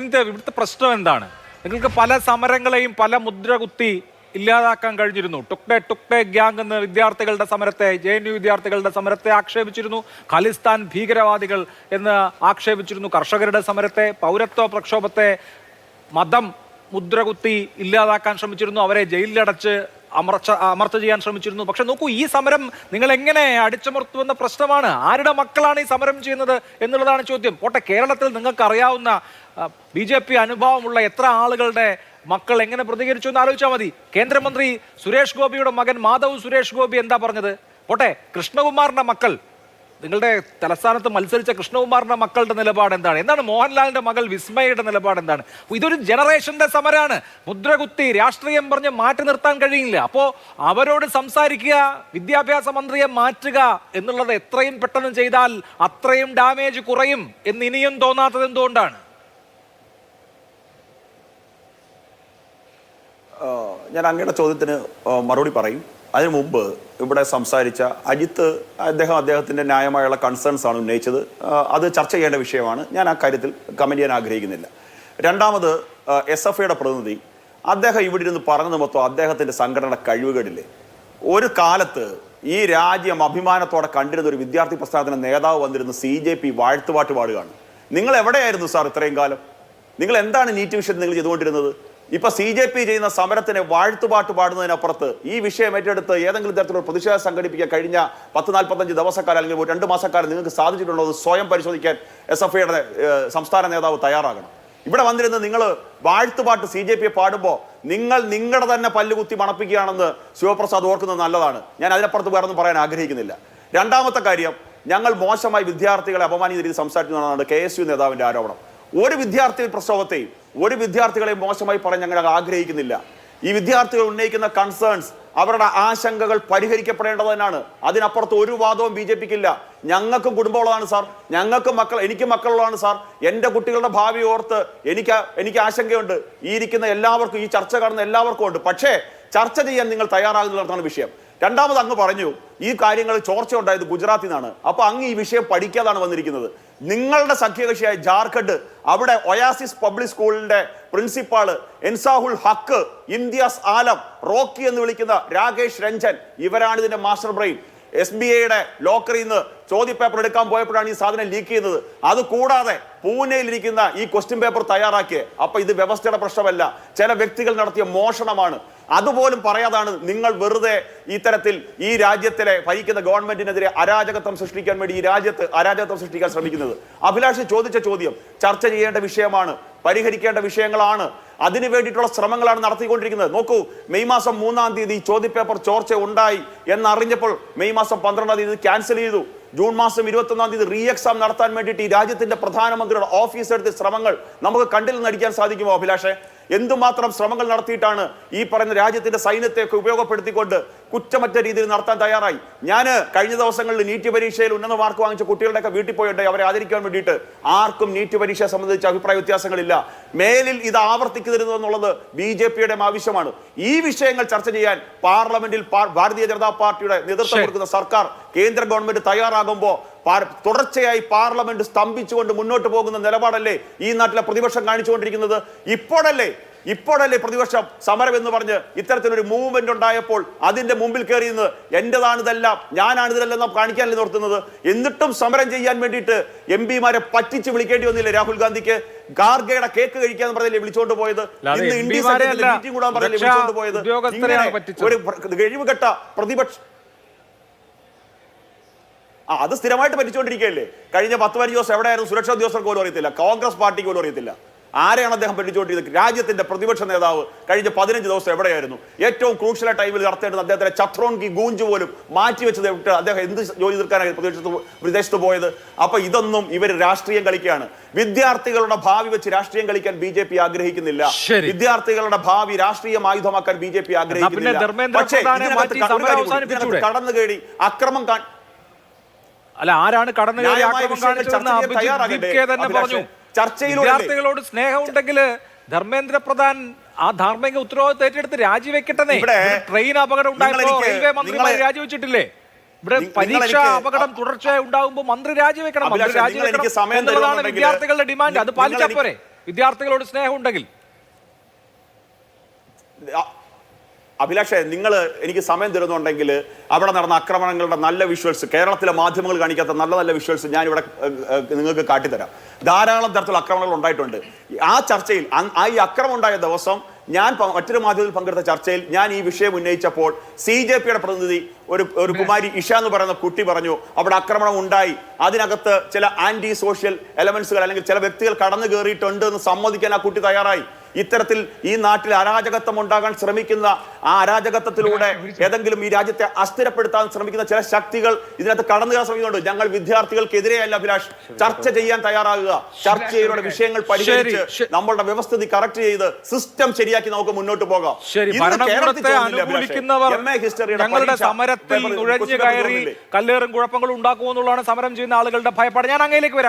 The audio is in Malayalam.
അരവിന്ദ്, ഇവിടുത്തെ പ്രശ്നം എന്താണ്? നിങ്ങൾക്ക് പല സമരങ്ങളെയും പല മുദ്ര കുത്തി ഇല്ലാതാക്കാൻ കഴിഞ്ഞിരുന്നു. ടുക്ടെ ഗ്യാങ് എന്ന് വിദ്യാർത്ഥികളുടെ സമരത്തെ, JNU വിദ്യാർത്ഥികളുടെ സമരത്തെ ആക്ഷേപിച്ചിരുന്നു. ഖലിസ്ഥാൻ ഭീകരവാദികൾ എന്ന് ആക്ഷേപിച്ചിരുന്നു. കർഷകരുടെ സമരത്തെ, പൗരത്വ പ്രക്ഷോഭത്തെ മതം മുദ്രകുത്തി ഇല്ലാതാക്കാൻ ശ്രമിച്ചിരുന്നു. അവരെ ജയിലിലടച്ച് അമർച്ച ചെയ്യാൻ ശ്രമിച്ചിരുന്നു. പക്ഷെ നോക്കൂ, ഈ സമരം നിങ്ങൾ എങ്ങനെ അടിച്ചമർത്തുമെന്ന പ്രശ്നമാണ്. ആരുടെ മക്കളാണ് ഈ സമരം ചെയ്യുന്നത് എന്നുള്ളതാണ് ചോദ്യം. പോട്ടെ, കേരളത്തിൽ നിങ്ങൾക്ക് അറിയാവുന്ന BJP അനുഭവമുള്ള എത്ര ആളുകളുടെ മക്കൾ എങ്ങനെ പ്രതികരിച്ചു എന്ന് ആലോചിച്ചാൽ മതി. കേന്ദ്രമന്ത്രി സുരേഷ് ഗോപിയുടെ മകൻ മാധവ് സുരേഷ് ഗോപി എന്താ പറഞ്ഞത്? പോട്ടെ, കൃഷ്ണകുമാറിന്റെ മക്കൾ, നിങ്ങളുടെ തലസ്ഥാനത്ത് മത്സരിച്ച കൃഷ്ണകുമാറിന്റെ മക്കളുടെ നിലപാട് എന്താണ്? എന്താണ് മോഹൻലാലിന്റെ മകൾ വിസ്മയുടെ നിലപാട് എന്താണ്? ഇതൊരു ജനറേഷന്റെ സമരമാണ്. മുദ്രകുത്തി രാഷ്ട്രീയം പറഞ്ഞ് മാറ്റി നിർത്താൻ കഴിയില്ല. അപ്പോ അവരോട് സംസാരിക്കുക, വിദ്യാഭ്യാസ മന്ത്രിയെ മാറ്റുക എന്നുള്ളത് എത്രയും പെട്ടെന്ന് ചെയ്താൽ അത്രയും ഡാമേജ് കുറയും എന്ന് ഇനിയും തോന്നാത്തത് എന്തുകൊണ്ടാണ്? ഞാൻ അങ്ങയുടെ ചോദ്യത്തിന് മറുപടി പറയും. അതിനു മുമ്പ് ഇവിടെ സംസാരിച്ച അജിത്ത്, അദ്ദേഹത്തിൻ്റെ ന്യായമായുള്ള കൺസേൺസ് ആണ് ഉന്നയിച്ചത്. അത് ചർച്ച ചെയ്യേണ്ട വിഷയമാണ്. ഞാൻ ആ കാര്യത്തിൽ കമന്റ് ചെയ്യാൻ ആഗ്രഹിക്കുന്നില്ല. രണ്ടാമത്, SFIയുടെ പ്രതിനിധി അദ്ദേഹം ഇവിടെ ഇരുന്ന് പറഞ്ഞത് മൊത്തം അദ്ദേഹത്തിൻ്റെ സംഘടനയുടെ കഴിവുകളില്ലേ. ഒരു കാലത്ത് ഈ രാജ്യം അഭിമാനത്തോടെ കണ്ടിരുന്ന ഒരു വിദ്യാർത്ഥി പ്രസ്ഥാനത്തിന്റെ നേതാവ് വന്നിരുന്ന CJP വാഴ്ത്തുപാട്ട് പാടുകയാണ്. നിങ്ങൾ എവിടെയായിരുന്നു സാർ ഇത്രയും കാലം? നിങ്ങൾ എന്താണ് നീറ്റ് വിഷയത്തിൽ നിങ്ങൾ ചെയ്തുകൊണ്ടിരുന്നത്? ഇപ്പൊ CJP ചെയ്യുന്ന സമരത്തിനെ വാഴ്ത്തുപാട്ട് പാടുന്നതിനപ്പുറത്ത് ഈ വിഷയം ഏറ്റെടുത്ത് ഏതെങ്കിലും തരത്തിലുള്ള പ്രതിഷേധം സംഘടിപ്പിക്കാൻ കഴിഞ്ഞ 10-45 ദിവസക്കാലം അല്ലെങ്കിൽ 2 മാസക്കാലം നിങ്ങൾക്ക് സാധിച്ചിട്ടുണ്ടോ എന്ന് സ്വയം പരിശോധിക്കാൻ SFIയുടെ സംസ്ഥാന നേതാവ് തയ്യാറാകണം. ഇവിടെ വന്നിരുന്ന് നിങ്ങൾ വാഴ്ത്തുപാട്ട് CJP പാടുമ്പോൾ നിങ്ങൾ നിങ്ങളുടെ തന്നെ പല്ലുകുത്തി മണപ്പിക്കുകയാണെന്ന് ശിവപ്രസാദ് ഓർക്കുന്നത് നല്ലതാണ്. ഞാൻ അതിനപ്പുറത്ത് വേറൊന്നും പറയാൻ ആഗ്രഹിക്കുന്നില്ല. രണ്ടാമത്തെ കാര്യം, ഞങ്ങൾ മോശമായി വിദ്യാർത്ഥികളെ അപമാനിക്കുന്ന രീതിയിൽ സംസാരിക്കുന്നതാണ് KSU നേതാവിന്റെ ആരോപണം. ഒരു വിദ്യാർത്ഥി പ്രക്ഷോഭത്തെയും ഒരു വിദ്യാർത്ഥികളെയും മോശമായി പറയാൻ ഞങ്ങൾ ആഗ്രഹിക്കുന്നില്ല. ഈ വിദ്യാർത്ഥികൾ ഉന്നയിക്കുന്ന കൺസേൺസ്, അവരുടെ ആശങ്കകൾ പരിഹരിക്കപ്പെടേണ്ടത് തന്നെയാണ്. അതിനപ്പുറത്ത് ഒരു വാദവും BJPക്കില്ല. ഞങ്ങൾക്കും കുടുംബമുള്ളതാണ് സാർ, ഞങ്ങൾക്കും എനിക്കും മക്കളുള്ളതാണ് സാർ. എൻ്റെ കുട്ടികളുടെ ഭാവി ഓർത്ത് എനിക്ക് ആശങ്കയുണ്ട്. ഈ ഇരിക്കുന്ന എല്ലാവർക്കും, ഈ ചർച്ച കാണുന്ന എല്ലാവർക്കും ഉണ്ട്. പക്ഷേ ചർച്ച ചെയ്യാൻ നിങ്ങൾ തയ്യാറാകുന്നതാണ് വിഷയം. രണ്ടാമത് അങ്ങ് പറഞ്ഞു ഈ കാര്യങ്ങൾ ചോർച്ച ഉണ്ടായത് ഗുജറാത്തിൽ നിന്നാണ്. അപ്പൊ അങ്ങ് ഈ വിഷയം പഠിക്കാതാണ് വന്നിരിക്കുന്നത്. നിങ്ങളുടെ സഖ്യകക്ഷിയായ ജാർഖണ്ഡ്, അവിടെ ഒയാസിസ് പബ്ലിക് സ്കൂളിന്റെ പ്രിൻസിപ്പാള് എൻസാഹുൽ ഹക്ക്, ഇംതിയാസ് ആലം, റോക്കി എന്ന് വിളിക്കുന്ന രാകേഷ് രഞ്ജൻ, ഇവരാണ് ഇതിന്റെ മാസ്റ്റർ ബ്രെയിൻ. SBIയുടെ ലോക്കറിൽ നിന്ന് ചോദ്യപേപ്പർ എടുക്കാൻ പോയപ്പോഴാണ് ഈ സാധനം ലീക്ക് ചെയ്യുന്നത്. അത് കൂടാതെ പൂനെയിലിരിക്കുന്ന ഈ ക്വസ്റ്റ്യൻ പേപ്പർ തയ്യാറാക്കിയത്. അപ്പൊ ഇത് വ്യവസ്ഥയുടെ പ്രശ്നമല്ല, ചില വ്യക്തികൾ നടത്തിയ മോഷണമാണ്. അതുപോലും പറയാതാണ് നിങ്ങൾ വെറുതെ ഇത്തരത്തിൽ ഈ രാജ്യത്തിലെ ഭരിക്കുന്ന ഗവൺമെന്റിനെതിരെ അരാജകത്വം സൃഷ്ടിക്കാൻ വേണ്ടി ഈ രാജ്യത്ത് അരാജകത്വം സൃഷ്ടിക്കാൻ ശ്രമിക്കുന്നത്. അഭിലാഷ് ചോദിച്ച ചോദ്യം ചർച്ച ചെയ്യേണ്ട വിഷയമാണ്, പരിഹരിക്കേണ്ട വിഷയങ്ങളാണ്. അതിനു വേണ്ടിയിട്ടുള്ള ശ്രമങ്ങളാണ് നടത്തിക്കൊണ്ടിരിക്കുന്നത്. നോക്കൂ, മെയ് മാസം 3-ാം തീയതി ചോദ്യപേപ്പർ ചോർച്ച ഉണ്ടായി എന്നറിഞ്ഞപ്പോൾ മെയ് മാസം 12-ാം തീയതി ക്യാൻസൽ ചെയ്തു. ജൂൺ മാസം 21-ാം തീയതി റീ എക്സാം നടത്താൻ വേണ്ടിയിട്ട് ഈ രാജ്യത്തിന്റെ പ്രധാനമന്ത്രിയുടെ ഓഫീസ് എടുത്ത ശ്രമങ്ങൾ നമുക്ക് കണ്ടിൽ നടിക്കാൻ സാധിക്കുമോ അഭിലാഷേ? എന്തുമാത്രം ശ്രമങ്ങൾ നടത്തിയിട്ടാണ് ഈ പറയുന്ന രാജ്യത്തിന്റെ സൈന്യത്തെയൊക്കെ ഉപയോഗപ്പെടുത്തിക്കൊണ്ട് കുറ്റമറ്റ രീതിയിൽ നടത്താൻ തയ്യാറായി. ഞാൻ കഴിഞ്ഞ ദിവസങ്ങളിൽ നീറ്റ് പരീക്ഷയിൽ ഉന്നത മാർക്ക് വാങ്ങിച്ച കുട്ടികളുടെയൊക്കെ വീട്ടിൽ പോയിട്ട് അവരെ ആദരിക്കാൻ വേണ്ടിയിട്ട് ആർക്കും നീറ്റ് പരീക്ഷയെ സംബന്ധിച്ച് അഭിപ്രായ വ്യത്യാസങ്ങളില്ല. മേലിൽ ഇത് ആവർത്തിക്കരുത് എന്നുള്ളത് BJPയുടെ ആവശ്യമാണ്. ഈ വിഷയങ്ങൾ ചർച്ച ചെയ്യാൻ പാർലമെന്റിൽ ഭാരതീയ ജനതാ പാർട്ടിയുടെ നേതൃത്വം കൊടുക്കുന്ന സർക്കാർ, കേന്ദ്ര ഗവൺമെന്റ് തയ്യാറാകുമ്പോൾ തുടർച്ചയായി പാർലമെന്റ് സ്തംഭിച്ചുകൊണ്ട് മുന്നോട്ട് പോകുന്ന നിലപാടല്ലേ ഈ നാട്ടിലെ പ്രതിപക്ഷം കാണിച്ചുകൊണ്ടിരിക്കുന്നത്? ഇപ്പോഴല്ലേ പ്രതിപക്ഷം സമരം എന്ന് പറഞ്ഞ് ഇത്തരത്തിലൊരു മൂവ്മെന്റ് ഉണ്ടായപ്പോൾ അതിന്റെ മുമ്പിൽ കയറി നിന്ന് എന്റേതാണിതെല്ലാം, ഞാനാണിതെല്ലാം കാണിക്കാനല്ലേ നിർത്തുന്നത്? എന്നിട്ടും സമരം ചെയ്യാൻ വേണ്ടിയിട്ട് MP-മാരെ പറ്റിച്ച് വിളിക്കേണ്ടി വന്നില്ലേ രാഹുൽ ഗാന്ധിക്ക്? ഗാർഗയുടെ കേക്ക് കഴിക്കാൻ പറഞ്ഞല്ലേ വിളിച്ചോണ്ട് പോയത്? ഇന്ന് ഇന്ത്യ മീറ്റിംഗ് കൂടാൻ പറഞ്ഞല്ലേ വിളിച്ചോണ്ട് പോയത്? ഒരു കഴിവുകെട്ട പ്രതിപക്ഷം അത് സ്ഥിരമായിട്ട് പറ്റിച്ചുകൊണ്ടിരിക്കുകയല്ലേ. കഴിഞ്ഞ 10-15 ദിവസം എവിടെയായിരുന്നു? സുരക്ഷാ ഉദ്യോഗസ്ഥർക്ക് പോലും അറിയത്തില്ല, കോൺഗ്രസ് പാർട്ടിക്ക് പോലും അറിയത്തില്ല. ആരെയാണ് അദ്ദേഹം പറ്റിച്ചുകൊണ്ടിരിക്കുന്നത്? രാജ്യത്തിന്റെ പ്രതിപക്ഷ നേതാവ് കഴിഞ്ഞ 15 ദിവസം എവിടെയായിരുന്നു? ഏറ്റവും ക്രൂഷ്യൽ ടൈമിൽ നടത്തേണ്ടത് അദ്ദേഹത്തിന്റെ ചത്രോൺ കി ഗൂഞ്ച് പോലും മാറ്റിവെച്ചത് വിട്ട് അദ്ദേഹം എന്ത് ജോലി തീർക്കാനായി വിദേശത്ത് പോയത്? അപ്പൊ ഇതൊന്നും ഇവർ രാഷ്ട്രീയം കളിക്കുകയാണ്. വിദ്യാർത്ഥികളുടെ ഭാവി വെച്ച് രാഷ്ട്രീയം കളിക്കാൻ BJP ആഗ്രഹിക്കുന്നില്ല. വിദ്യാർത്ഥികളുടെ ഭാവി രാഷ്ട്രീയ ആയുധമാക്കാൻ BJP ആഗ്രഹിക്കുന്നില്ല. പക്ഷേ കടന്നു കയറി അക്രമം അല്ല, ആരാണ് കടന്നു കയറി ആക്രമണം കാണിച്ചതെന്ന് തന്നെ പറഞ്ഞു. വിദ്യാർത്ഥികളോട് സ്നേഹമുണ്ടെങ്കിൽ ധർമ്മേന്ദ്ര പ്രധാൻ ആ ധാർമ്മിക ഉത്തരവാദിത്വം ഏറ്റെടുത്ത് രാജിവെക്കട്ടെ. ട്രെയിൻ അപകടം ഉണ്ടായപ്പോ റെയിൽവേ മന്ത്രിമാർ രാജിവെച്ചിട്ടില്ലേ? ഇവിടെ പരീക്ഷാ അപകടം തുടർച്ചയായി ഉണ്ടാകുമ്പോൾ മന്ത്രി രാജിവെക്കണം. മന്ത്രി രാജിവെക്കണം എന്നുള്ളതാണ് വിദ്യാർത്ഥികളുടെ ഡിമാൻഡ്. അത് പാലിച്ചാൽ പോരെ? വിദ്യാർത്ഥികളോട് സ്നേഹം ഉണ്ടെങ്കിൽ. അഭിലാഷേ, നിങ്ങൾ എനിക്ക് സമയം തരുന്നുണ്ടെങ്കിൽ അവിടെ നടന്ന ആക്രമണങ്ങളുടെ നല്ല വിഷ്വൽസ്, കേരളത്തിലെ മാധ്യമങ്ങൾ കാണിക്കാത്ത നല്ല നല്ല വിഷ്വൽസ് ഞാനിവിടെ നിങ്ങൾക്ക് കാട്ടിത്തരാം. ധാരാളം തരത്തിലുള്ള ആക്രമണങ്ങൾ ഉണ്ടായിട്ടുണ്ട്. ആ ചർച്ചയിൽ ഈ ആക്രമണം ഉണ്ടായ ദിവസം ഞാൻ മറ്റൊരു മാധ്യമത്തിൽ പങ്കെടുത്ത ചർച്ചയിൽ ഞാൻ ഈ വിഷയം ഉന്നയിച്ചപ്പോൾ CJPയുടെ പ്രതിനിധി ഒരു കുമാരി ഇഷ എന്ന് പറയുന്ന കുട്ടി പറഞ്ഞു അവിടെ ആക്രമണം ഉണ്ടായി, അതിനകത്ത് ചില ആന്റി സോഷ്യൽ എലമെന്റ്സുകൾ അല്ലെങ്കിൽ ചില വ്യക്തികൾ കടന്നു കയറിയിട്ടുണ്ട് എന്ന് സമ്മതിക്കാൻ ആ കുട്ടി തയ്യാറായി. ഇത്തരത്തിൽ ഈ നാട്ടിൽ അരാജകത്വം ഉണ്ടാകാൻ ശ്രമിക്കുന്ന ആ അരാജകത്വത്തിലൂടെ ഏതെങ്കിലും ഈ രാജ്യത്തെ അസ്ഥിരപ്പെടുത്താൻ ശ്രമിക്കുന്ന ചില ശക്തികൾ ഇതിനകത്ത് കടന്നു കയറാൻ ശ്രമിക്കുന്നുണ്ട്. ഞങ്ങൾ വിദ്യാർത്ഥികൾക്കെതിരെയല്ല അഭിലാഷ്, ചർച്ച ചെയ്യാൻ തയ്യാറാകുക, ചർച്ചയിലൂടെ വിഷയങ്ങൾ പരിഹരിച്ച് നമ്മളുടെ വ്യവസ്ഥിതി കറക്റ്റ് ചെയ്ത് സിസ്റ്റം ശരിയാക്കി നമുക്ക് മുന്നോട്ട് പോകാം. ഞങ്ങളുടെ സമരത്തിൽ നുഴഞ്ഞു കയറി കല്ലേറും കുഴപ്പങ്ങളും ഉണ്ടാക്കുമെന്നുള്ളതാണ് സമരം ചെയ്യുന്ന ആളുകളുടെ ഭയപ്പാട്. ഞാൻ അങ്ങയിലേക്ക് വരാം.